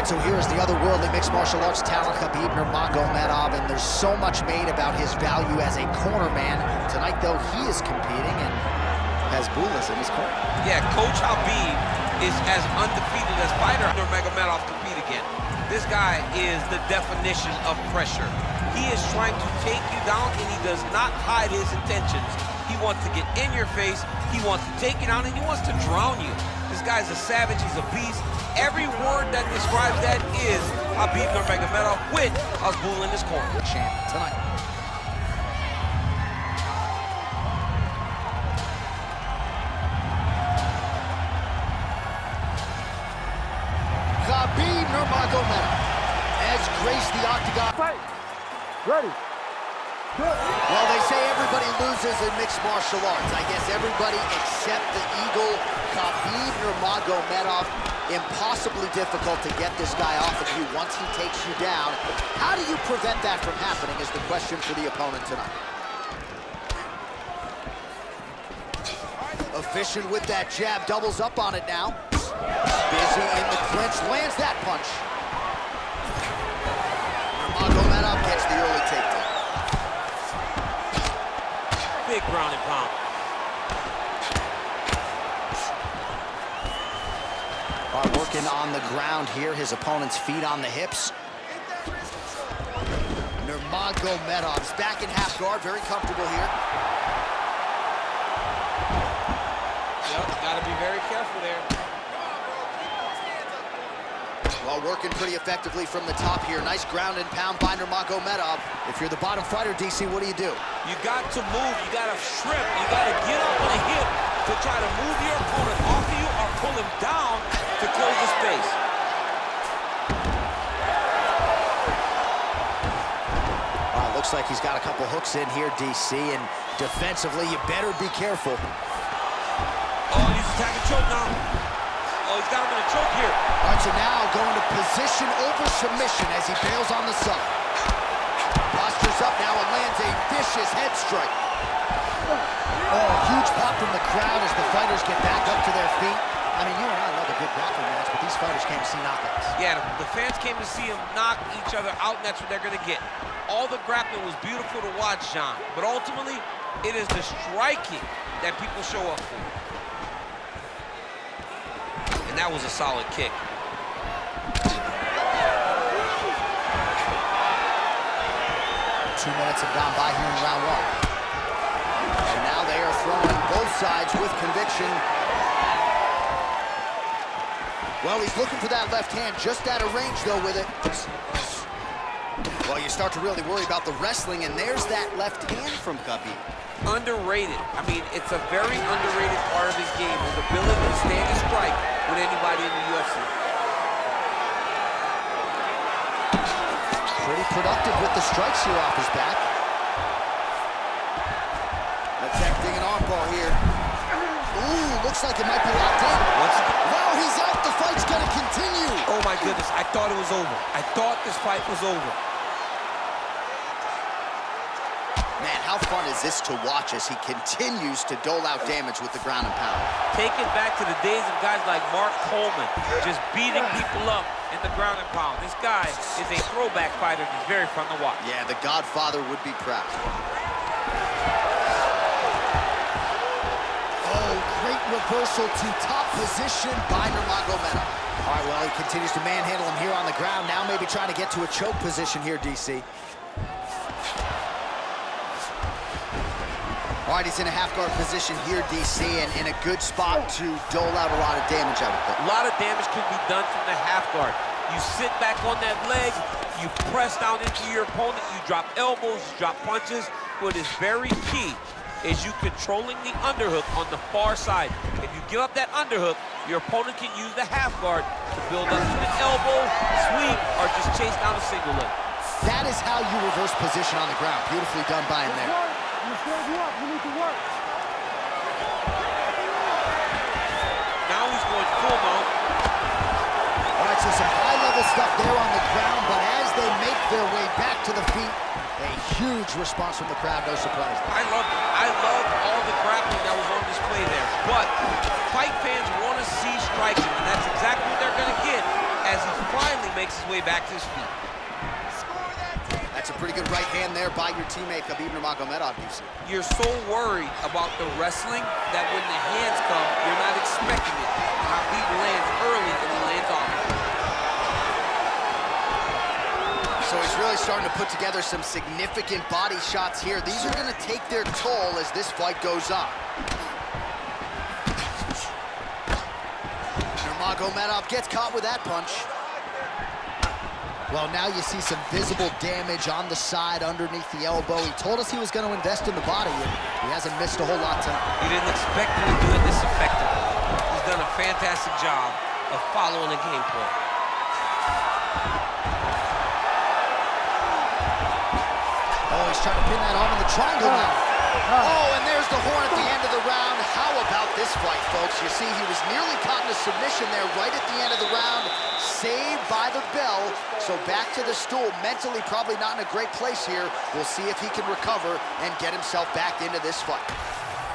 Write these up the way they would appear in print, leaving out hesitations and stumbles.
right, so here's the otherworldly mixed martial arts talent, Khabib Nurmagomedov, and there's so much made about his value as a corner man. Tonight, though, he is competing and has Bulas in his corner. Yeah, Coach Habib is as undefeated as fighter Nurmagomedov compete again. This guy is the definition of pressure. He is trying to take you down, and he does not hide his intentions. He wants to get in your face, he wants to take you down, and he wants to drown you. This guy's a savage, he's a beast. Every word that describes that is Khabib Nurmagomedov with Azbul in his corner. Champ tonight. Khabib Nurmagomedov has graced the octagon. Fight. Ready. Good. Well, they say everybody loses in mixed martial arts. I guess everybody except the Eagle, Khabib Nurmagomedov. Impossibly difficult to get this guy off of you once he takes you down. How do you prevent that from happening is the question for the opponent tonight. Efficient with that jab, doubles up on it now. Busy in the clinch, lands that punch. Nurmagomedov gets the early takedown. Big ground and pound. Working on the ground here, his opponent's feet on the hips. Nurmagomedov's back in half guard, very comfortable here. Yep, gotta be very careful there. Well, working pretty effectively from the top here. Nice ground and pound by Nurmagomedov. If you're the bottom fighter, DC, what do? You got to move, you gotta strip, you gotta get up on a hip to try to move your opponent off of you or pull him down to close the space. Looks like he's got a couple hooks in here, DC, and defensively, you better be careful. Oh, he's attacking choke now. Oh, he's got him in a choke here. All right, so now going to position over submission as he bails on the side. Postures up now and lands a vicious head strike. Oh, huge pop from the crowd as the fighters get back up to their feet. I mean, you and I love a good grappling match, but these fighters came to see knockouts. Yeah, the fans came to see them knock each other out, and that's what they're going to get. All the grappling was beautiful to watch, John, but ultimately, it is the striking that people show up for. And that was a solid kick. 2 minutes have gone by here in round one. And now they are throwing both sides with conviction. Well, he's looking for that left hand, just out of range, though, with it. Well, you start to really worry about the wrestling, and there's that left hand from Khabib. Underrated. I mean, it's a very underrated part of his game, his ability to stand and strike with anybody in the UFC. Pretty productive with the strikes here off his back. Attempting an armbar here. Ooh, looks like it might be locked in. Wow, he's out. The fight's gonna continue. Oh my goodness, I thought it was over. I thought this fight was over. Man, how fun is this to watch as he continues to dole out damage with the ground and pound? Take it back to the days of guys like Mark Coleman, just beating people up in the ground and pound. This guy is a throwback fighter. He's very fun to watch. Yeah, the Godfather would be proud. Oh, great reversal to top position by Nurmagomedov. All right, well, he continues to manhandle him here on the ground. Now maybe trying to get to a choke position here, DC. All right, he's in a half-guard position here, DC, and in a good spot to dole out a lot of damage, I would think. A lot of damage can be done from the half-guard. You sit back on that leg, you press down into your opponent, you drop elbows, you drop punches. What is very key is you controlling the underhook on the far side. If you give up that underhook, your opponent can use the half-guard to build up to an elbow, sweep, or just chase down a single leg. That is how you reverse position on the ground. Beautifully done by him there. You need to work. Now he's going full mount. All right, so some high-level stuff there on the ground, but as they make their way back to the feet, a huge response from the crowd, no surprise. I love all the grappling that was on display there. But fight fans want to see striking, and that's exactly what they're going to get as he finally makes his way back to his feet. That's a pretty good right hand there by your teammate, Khabib Nurmagomedov, DC. You're so worried about the wrestling that when the hands come, you're not expecting it. Khabib lands early and he lands off. So he's really starting to put together some significant body shots here. These are going to take their toll as this fight goes on. Nurmagomedov gets caught with that punch. Well, now you see some visible damage on the side underneath the elbow. He told us he was going to invest in the body, and he hasn't missed a whole lot tonight. You didn't expect him to do it this effectively. He's done a fantastic job of following the game plan. Oh, he's trying to pin that arm in the triangle now. Oh, and there's the horn at the end of the round. How about this fight, folks? You see, he was nearly caught in a submission there right at the end of the round. Saved by the bell. So back to the stool. Mentally, probably not in a great place here. We'll see if he can recover and get himself back into this fight.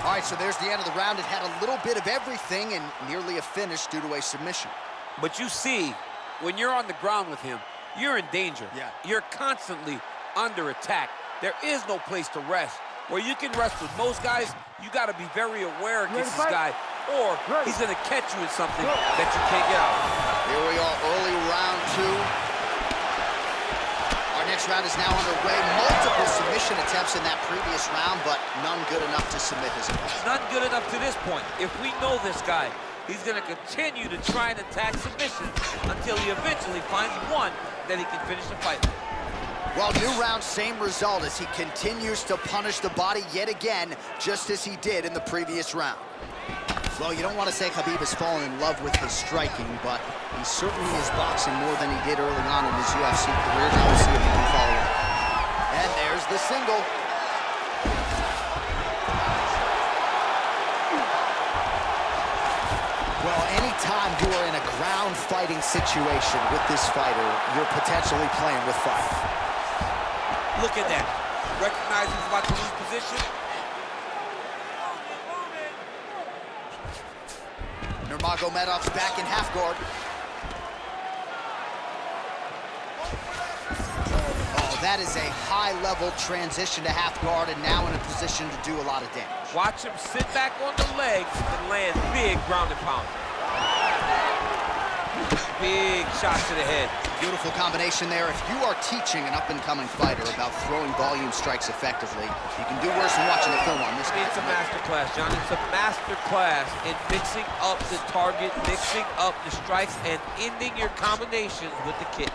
All right, so there's the end of the round. It had a little bit of everything and nearly a finish due to a submission. But you see, when you're on the ground with him, you're in danger. Yeah. You're constantly under attack. There is no place to rest. Where you can rest with most guys, you got to be very aware against this guy, or he's going to catch you in something that you can't get out. Here we are, early round 2. Our next round is now underway. Multiple submission attempts in that previous round, but none good enough to submit his opponent. Not good enough to this point. If we know this guy, he's going to continue to try and attack submission until he eventually finds one that he can finish the fight with. Well, new round, same result as he continues to punish the body yet again, just as he did in the previous round. Well, you don't want to say Khabib has fallen in love with his striking, but he certainly is boxing more than he did early on in his UFC career. Now we'll see if he can follow up. And there's the single. Well, anytime you are in a ground fighting situation with this fighter, you're potentially playing with fire. Look at that. Recognize he's about to lose position. Nurmagomedov's back in half guard. Oh, that is a high-level transition to half guard, and now in a position to do a lot of damage. Watch him sit back on the legs and land big ground and pound. Big shot to the head. Beautiful combination there. If you are teaching an up-and-coming fighter about throwing volume strikes effectively, you can do worse than watching the film on this guy. It's a master class, John. It's a master class in mixing up the target, mixing up the strikes, and ending your combinations with the kick.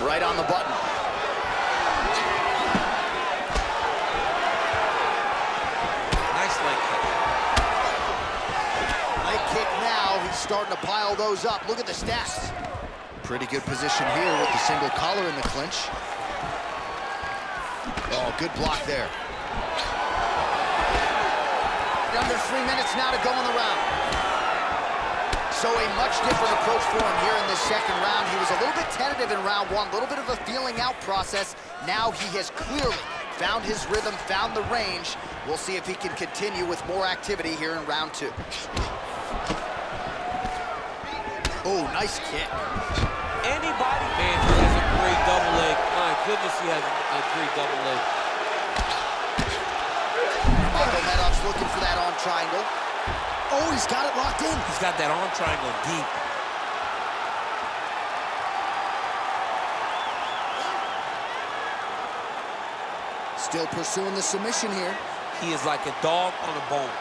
Right on the button. Nice leg kick. Leg kick now. He's starting to pile those up. Look at the stats. Pretty good position here with the single collar in the clinch. Oh, good block there. Under 3 minutes now to go in the round. So a much different approach for him here in this second round. He was a little bit tentative in round 1, a little bit of a feeling out process. Now he has clearly found his rhythm, found the range. We'll see if he can continue with more activity here in round 2. Oh, nice kick. Anybody, man, who has a great double leg. My goodness, he has a great double leg. Nurmagomedov's looking for that arm triangle. Oh, he's got it locked in. He's got that arm triangle deep. Still pursuing the submission here. He is like a dog on a bone.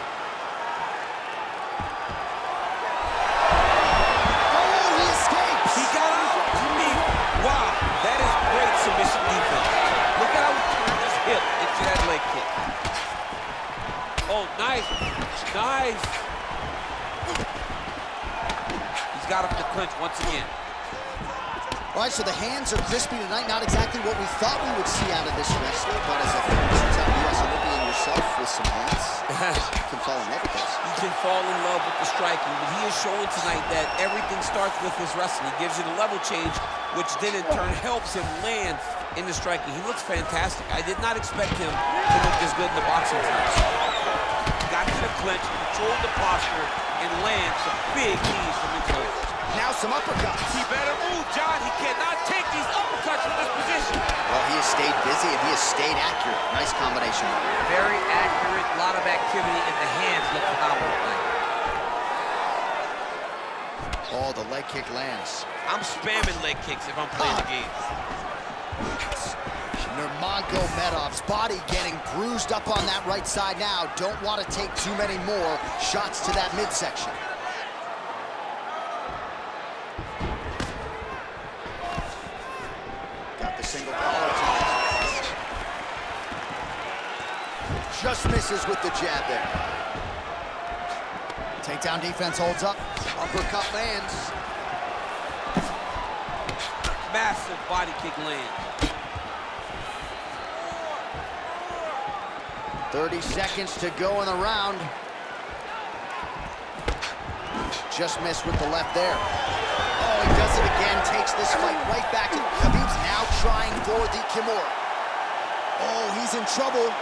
Oh, he escapes. He got out. To me, wow, that is great submission defense. Look at how he turned his hip into that leg kick. Oh, nice, nice. He's got him to clinch once again. All right, so the hands are crispy tonight. Not exactly what we thought we would see out of this wrestler, but as a former two-time U.S. Olympian yourself with some hands, you can fall in love with those. You can fall in love with the striking, but he is showing tonight that everything starts with his wrestling. He gives you the level change, which then in turn helps him land in the striking. He looks fantastic. I did not expect him to look this good in the boxing terms. Got to the clinch, control the posture, and land some big knees from inside. Now some uppercuts. He better move, John. He cannot take these uppercuts from this position. Well, he has stayed busy and he has stayed accurate. Nice combination. Very accurate, a lot of activity, and the hands look phenomenal. Oh, the leg kick lands. I'm spamming leg kicks if I'm playing the game. Nurmagomedov's body getting bruised up on that right side now. Don't want to take too many more shots to that midsection. Got the single collar tie. Just misses with the jab there. Takedown defense holds up. Uppercut lands. Massive body kick lands. 30 seconds to go in the round. Just missed with the left there. Oh, he does it again. Takes this fight right back to Khabib's now trying for the Kimura. Oh, he's in trouble.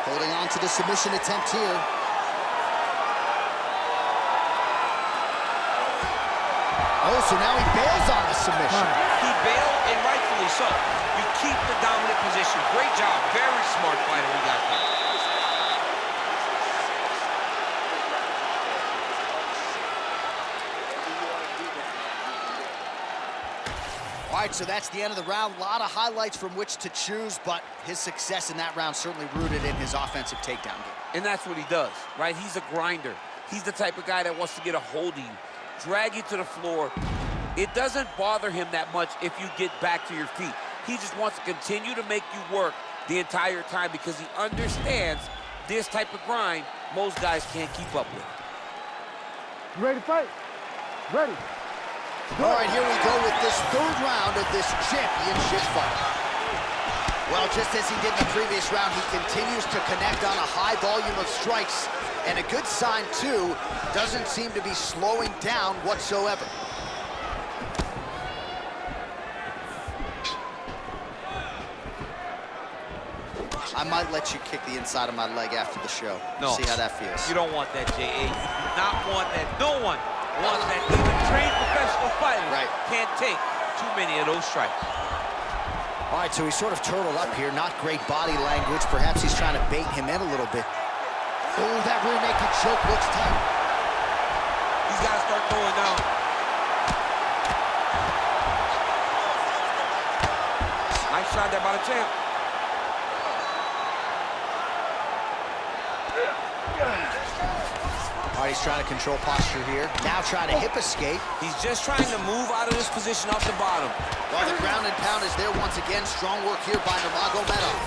Holding on to the submission attempt here. Oh, so now he bails on the submission. He bailed, and rightfully so. You keep the dominant position. Great job. Very smart fighter we got there. All right, so that's the end of the round. A lot of highlights from which to choose, but his success in that round certainly rooted in his offensive takedown game. And that's what he does, right? He's a grinder. He's the type of guy that wants to get a hold of you, drag you to the floor. It doesn't bother him that much if you get back to your feet. He just wants to continue to make you work the entire time because he understands this type of grind most guys can't keep up with. You ready to fight? Ready. All right, here we go with this third round of this championship fight. Well, just as he did in the previous round, he continues to connect on a high volume of strikes. And a good sign, too, doesn't seem to be slowing down whatsoever. I might let you kick the inside of my leg after the show. No. See how that feels. You don't want that, J.A. You do not want that. No one wants that. Even trained professional fighters can't take too many of those strikes. All right, so he's sort of turtled up here. Not great body language. Perhaps he's trying to bait him in a little bit. Oh, that rear naked choke looks tight. He's got to start throwing down. Nice shot there by the champ. All right, he's trying to control posture here. Now trying to hip escape. He's just trying to move out of this position off the bottom. Well, the ground and pound is there once again. Strong work here by Nurmagomedov.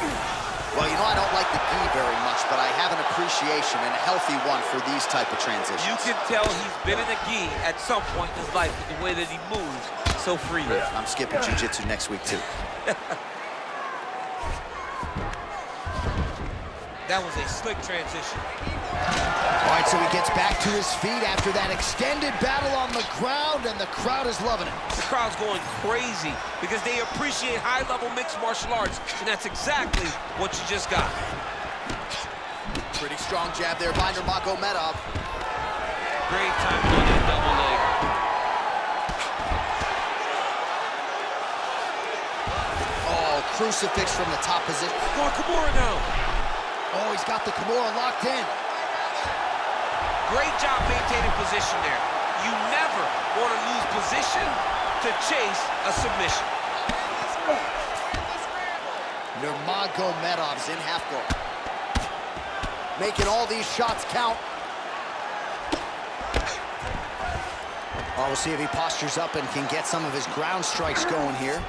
Well, you know, I don't like the gi very much, but I have an appreciation, and a healthy one, for these type of transitions. You can tell he's been in a gi at some point in his life with the way that he moves so freely. I'm skipping jiu-jitsu next week, too. That was a slick transition. All right, so he gets back to his feet after that extended battle on the ground, and the crowd is loving it. The crowd's going crazy because they appreciate high-level mixed martial arts, and that's exactly what you just got. Pretty strong jab there by Nurmagomedov. Great time on that double leg. Oh, crucifix from the top position. Going Kimura now. Oh, he's got the Kimura locked in. Great job maintaining position there. You never want to lose position to chase a submission. Nurmagomedov's in half guard. Making all these shots count. Oh, we'll see if he postures up and can get some of his ground strikes going here.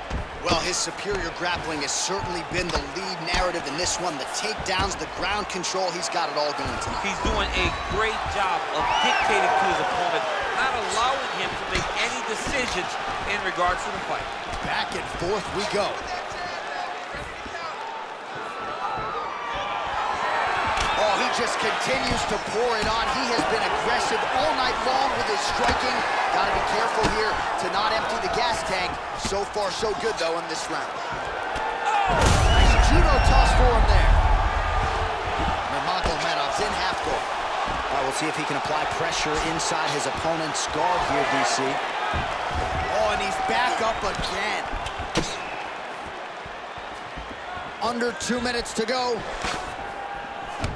Well, his superior grappling has certainly been the lead narrative in this one. The takedowns, the ground control, he's got it all going tonight. He's doing a great job of dictating to his opponent, not allowing him to make any decisions in regards to the fight. Back and forth we go. Oh, he just continues to pour it on. He has been aggressive all night long with his striking. Gotta be careful here to not empty the gas tank. So far, so good, though, in this round. Nice judo toss for him there. Nurmagomedov's in half guard. All right, we'll see if he can apply pressure inside his opponent's guard here, DC. Oh, and he's back up again. Under 2 minutes to go.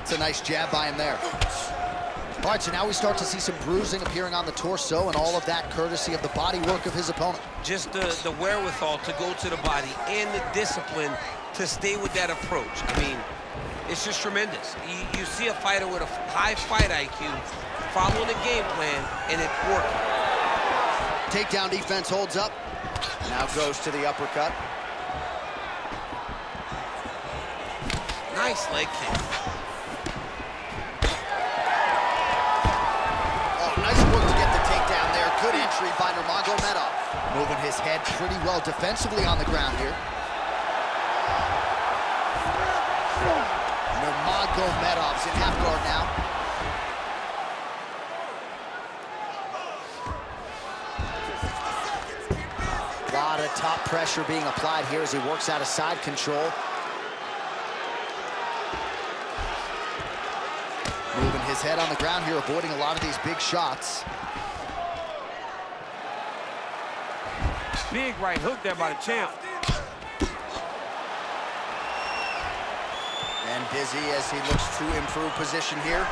It's a nice jab by him there. All right, so now we start to see some bruising appearing on the torso, and all of that courtesy of the body work of his opponent. Just the wherewithal to go to the body and the discipline to stay with that approach. I mean, it's just tremendous. You see a fighter with a high fight IQ following the game plan, and it's working. Takedown defense holds up. Now goes to the uppercut. Nice leg kick. Oh, nice work to get the takedown there. Good entry by Nurmagomedov. Moving his head pretty well defensively on the ground here. Nurmagomedov's in half guard now. A lot of top pressure being applied here as he works out of side control. Moving his head on the ground here, avoiding a lot of these big shots. Big right hook there by the champ. And busy as he looks to improve position here.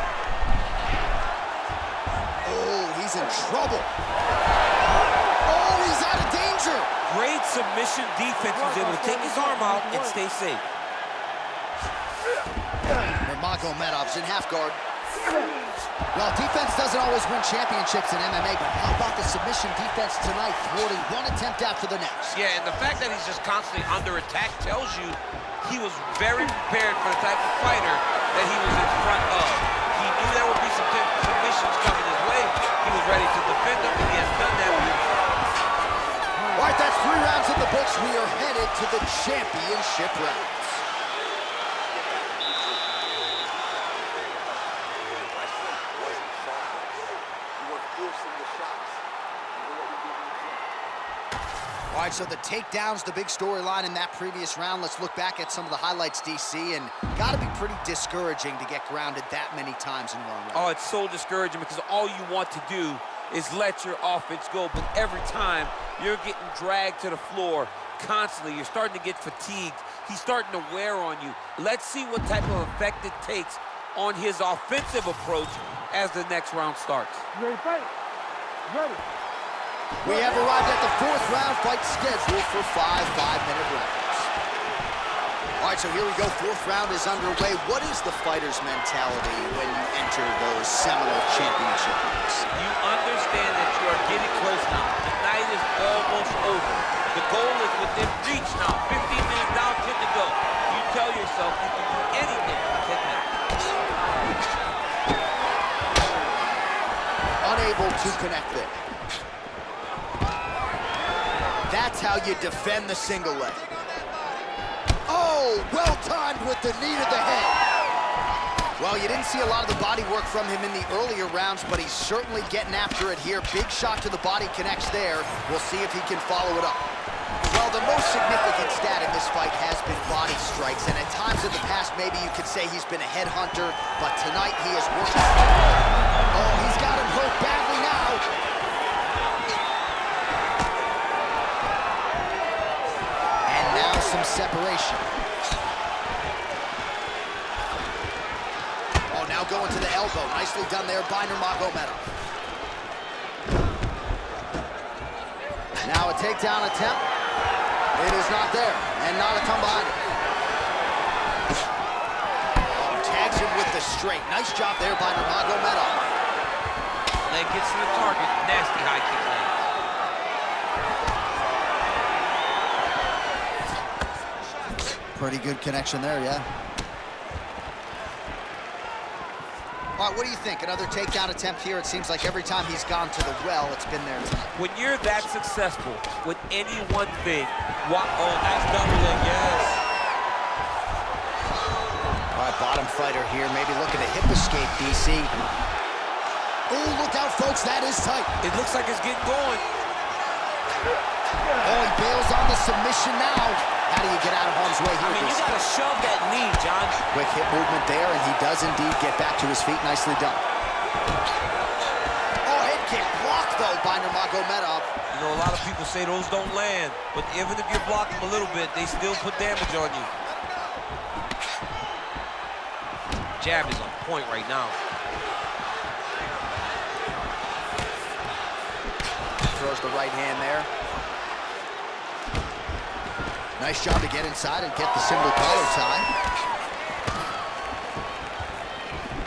Oh, he's in trouble. Oh, he's out of danger. Great submission defense. He was able to take his arm out and stay safe. Nurmagomedov's in half guard. Well, defense doesn't always win championships in MMA, but how about the submission defense tonight, thwarting one attempt after the next? Yeah, and the fact that he's just constantly under attack tells you he was very prepared for the type of fighter that he was in front of. He knew there would be some submissions coming his way. He was ready to defend them, and he has done that beautifully. All right, that's 3 rounds in the books. We are headed to the championship rounds. All right, so the takedowns, the big storyline in that previous round. Let's look back at some of the highlights, DC, and got to be pretty discouraging to get grounded that many times in one round. Oh, it's so discouraging because all you want to do is let your offense go, but every time you're getting dragged to the floor constantly, you're starting to get fatigued. He's starting to wear on you. Let's see what type of effect it takes on his offensive approach as the next round starts. You ready to fight? Ready. We have arrived at the 4th round fight scheduled for 5 5-minute rounds. All right, so here we go. 4th round is underway. What is the fighter's mentality when you enter those seminal championship rounds? You understand that you are getting close now. The night is almost over. The goal is within reach now. 15 minutes down, 10 to go. You tell yourself you can do anything for 10 minutes. Unable to connect there. That's how you defend the single leg. Oh, well-timed with the knee to the head. Well, you didn't see a lot of the body work from him in the earlier rounds, but he's certainly getting after it here. Big shot to the body connects there. We'll see if he can follow it up. Well, the most significant stat in this fight has been body strikes, and at times in the past, maybe you could say he's been a headhunter, but tonight he is working. Oh, he's got him hurt badly now. Some separation. Oh, now going to the elbow. Nicely done there by Nurmagomedov. Now a takedown attempt. It is not there, and not a come behind it. Oh, tags him with the straight. Nice job there by Nurmagomedov. Leg gets to the target. Nasty high kick lands. Pretty good connection there, yeah. All right, what do you think? Another takedown attempt here. It seems like every time he's gone to the well, it's been there tonight. When you're that successful with any one thing, oh, nice double leg, yes. All right, bottom fighter here, maybe looking to hip escape, DC. Oh, look out, folks, that is tight. It looks like it's getting going. Oh, he bails on the submission now. How do you get out of harm's way here? I mean, you gotta shove that knee, John. Quick hip movement there, and he does indeed get back to his feet. Nicely done. Oh, head kick blocked, though, by Nurmagomedov. You know, a lot of people say those don't land, but even if you block them a little bit, they still put damage on you. Jab is on point right now. Throws the right hand there. Nice job to get inside and get the single collar tie.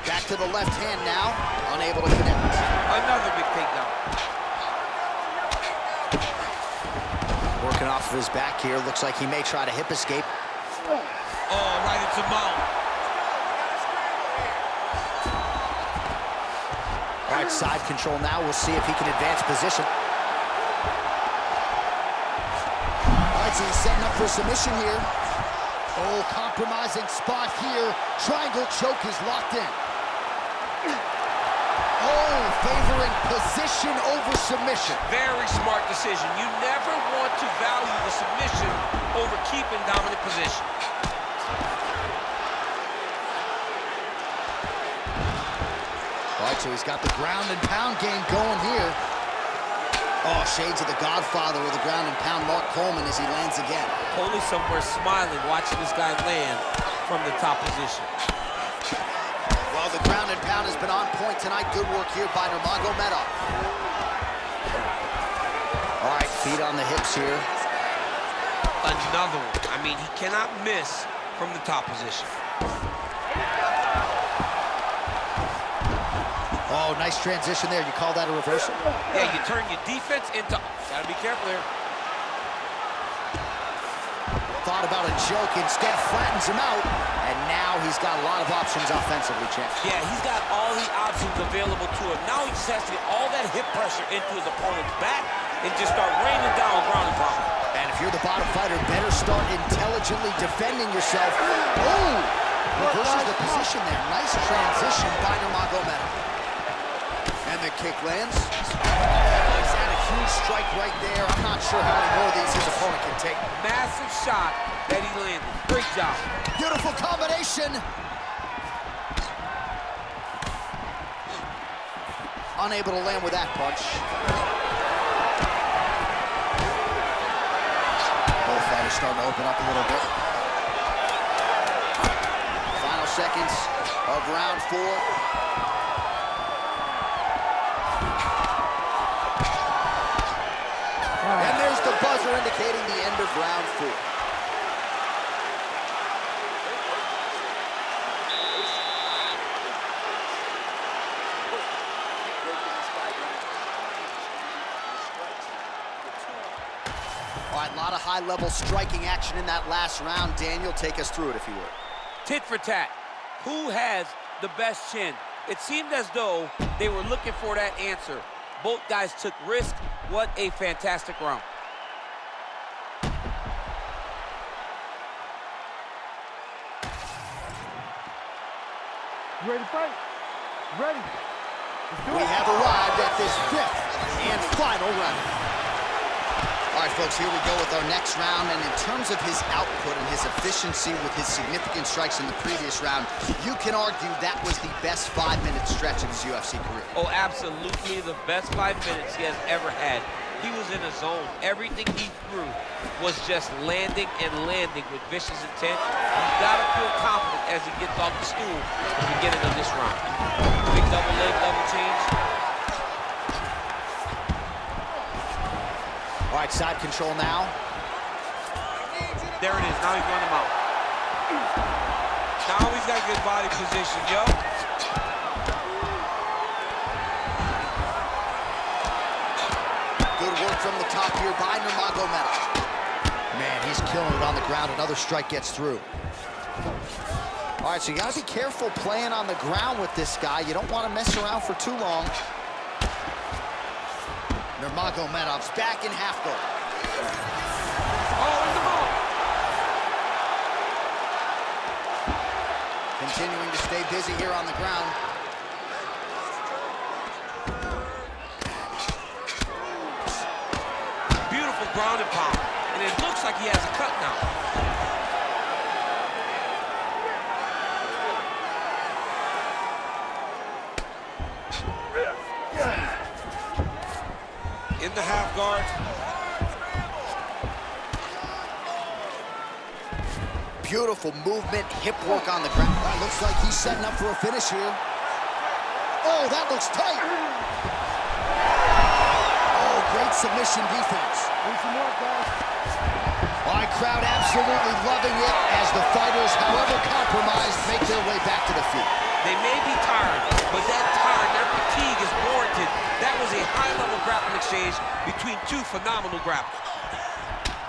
Back to the left hand now, unable to connect. Another big takedown. Working off of his back here, looks like he may try to hip escape. Oh, right into mount. All right, side control now. We'll see if he can advance position. So he's setting up for submission here. Oh, compromising spot here. Triangle choke is locked in. Oh, favoring position over submission. Very smart decision. You never want to value the submission over keeping dominant position. All right, so he's got the ground and pound game going here. Oh, shades of the Godfather with the ground and pound, Mark Coleman, as he lands again. Totally somewhere smiling, watching this guy land from the top position. Well, the ground and pound has been on point tonight. Good work here by Nurmagomedov. All right, feet on the hips here. Another one. I mean, he cannot miss from the top position. Oh, nice transition there. You call that a reversal? Yeah, you turn your defense into... Gotta be careful there. Thought about a joke, instead flattens him out, and now he's got a lot of options offensively, champ. Yeah, he's got all the options available to him. Now he just has to get all that hip pressure into his opponent's back and just start raining down ground and pound. And if you're the bottom fighter, better start intelligently defending yourself. Oh! Reverses the position there. Nice transition by Nurmagomedov. And the kick lands. He's had a huge strike right there. I'm not sure how many more of these his opponent can take. Massive shot that he landed. Great job. Beautiful combination. Unable to land with that punch. Both fighters starting to open up a little bit. Final seconds of round 4. And there's the buzzer indicating the end of round 4. All right, a lot of high-level striking action in that last round. Daniel, take us through it, if you would. Tit for tat. Who has the best chin? It seemed as though they were looking for that answer. Both guys took risk. What a fantastic round. You ready to fight? Ready. We have arrived at this 5th and final round. All right, folks, here we go with our next round. And in terms of his output and his efficiency with his significant strikes in the previous round, you can argue that was the best 5-minute stretch of his UFC career. Oh, absolutely the best 5 minutes he has ever had. He was in a zone. Everything he threw was just landing and landing with vicious intent. He's got to feel confident as he gets off the stool at the beginning of this round. Big double leg, double change. All right, side control now. There it is. Now he's running him out. Now he's got good body position, yo. Good work from the top here by Nurmagomedov. Man, he's killing it on the ground. Another strike gets through. All right, so you got to be careful playing on the ground with this guy. You don't want to mess around for too long. Nurmagomedov's back in half guard. Oh, in the ball. continuing to stay busy here on the ground. Beautiful ground and pound. And it looks like he has a cut now. In the half guard. Beautiful movement, hip work on the ground. Looks like he's setting up for a finish here. Oh, that looks tight. Oh, great submission defense. All right, crowd absolutely loving it as the fighters, however compromised, make their way back to the feet. They may be tired, but that tired, their fatigue is warranted. That was a high-level grappling exchange between two phenomenal grapplers.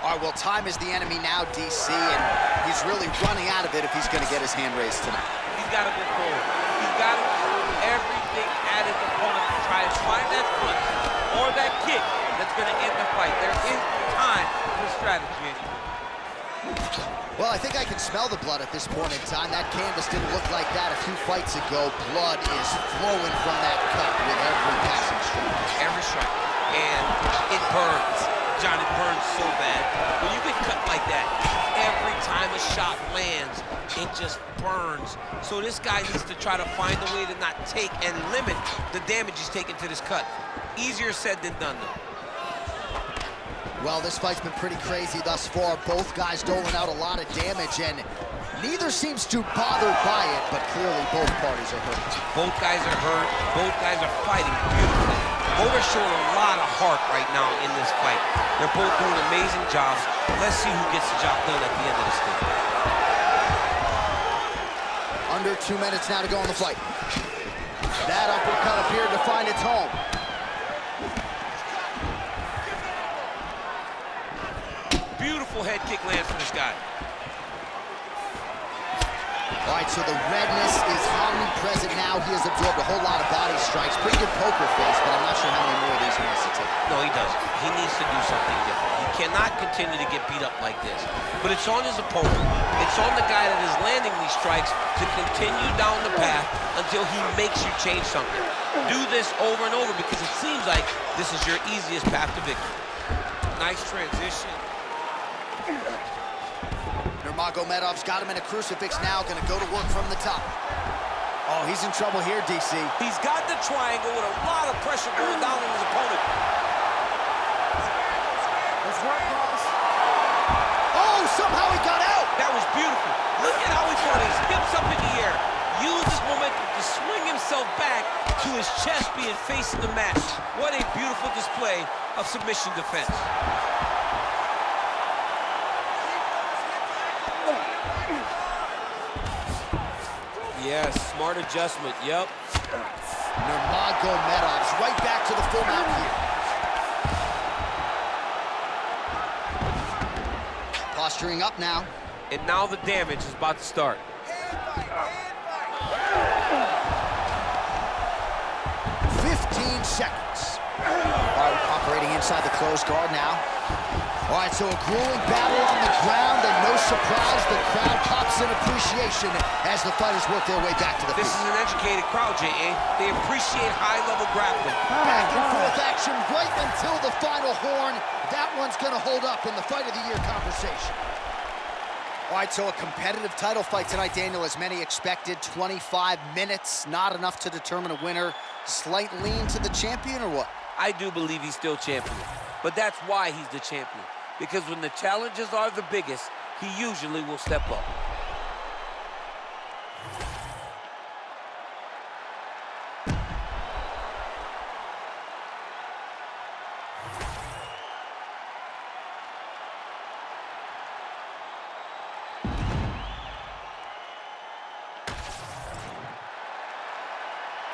All right, well, time is the enemy now, DC, and he's really running out of it if he's going to get his hand raised tonight. He's got to go forward. He's got to do everything at his opponent to try and find that punch or that kick that's going to end the fight. There is time for strategy anymore. Well, I think I can smell the blood at this point in time. That canvas didn't look like that a few fights ago. Blood is flowing from that cut with every passing strike. Every strike. And it burns. John, it burns so bad. When you get cut like that, every time a shot lands, it just burns. So this guy needs to try to find a way to not take and limit the damage he's taking to this cut. Easier said than done, though. Well, this fight's been pretty crazy thus far. Both guys doling out a lot of damage, and neither seems too bothered by it, but clearly both parties are hurt. Both guys are hurt. Both guys are fighting beautifully. Both are showing a lot of heart right now in this fight. They're both doing amazing jobs. Let's see who gets the job done at the end of this thing. Under 2 minutes now to go in the fight. That uppercut appeared to find its home. Beautiful head kick lands from this guy. All right, so the redness is omnipresent now. He has absorbed a whole lot of body strikes. Pretty good poker face, but I'm not sure how many more of these he wants to take. No, he doesn't. He needs to do something different. He cannot continue to get beat up like this. But it's on his opponent. It's on the guy that is landing these strikes to continue down the path until he makes you change something. Do this over and over because it seems like this is your easiest path to victory. Nice transition. Nurmagomedov's got him in a crucifix now, gonna go to work from the top. Oh, he's in trouble here, DC. He's got the triangle with a lot of pressure going down on his opponent. Let's work, boss. Oh, somehow he got out! That was beautiful. Look at how he brought his hips up in the air. Use his momentum to swing himself back to his chest being facing the mat. What a beautiful display of submission defense. Yes, smart adjustment, yep. Nurmagomedov's right back to the full mount here. Posturing up now. And now the damage is about to start. 15 seconds. All right, operating inside the closed guard now. All right, so a grueling battle on the ground, and no surprise, the crowd pops in appreciation as the fighters work their way back to the This feet. is an educated crowd, J.A. They appreciate high-level grappling. Back and forth action right until the final horn. That one's going to hold up in the Fight of the Year conversation. All right, so a competitive title fight tonight, Daniel, as many expected. 25 minutes, not enough to determine a winner. Slight lean to the champion, or what? I do believe he's still champion, but that's why he's the champion. Because when the challenges are the biggest, he usually will step up.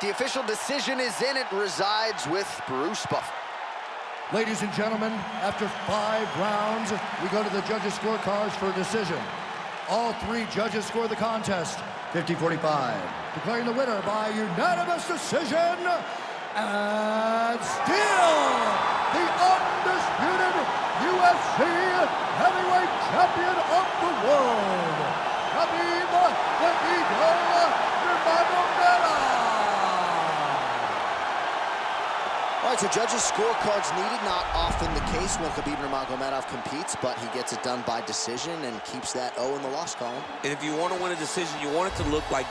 The official decision is in. It resides with Bruce Buffer. Ladies and gentlemen, after 5 rounds, we go to the judges' scorecards for a decision. All 3 judges score the contest, 50-45. Declaring the winner by unanimous decision, and still the undisputed UFC heavyweight champion of the world, Khabib Nurmagomedov. All right, so judges' scorecards needed. Not often the case when Khabib Nurmagomedov competes, but he gets it done by decision and keeps that O in the loss column. And if you want to win a decision, you want it to look like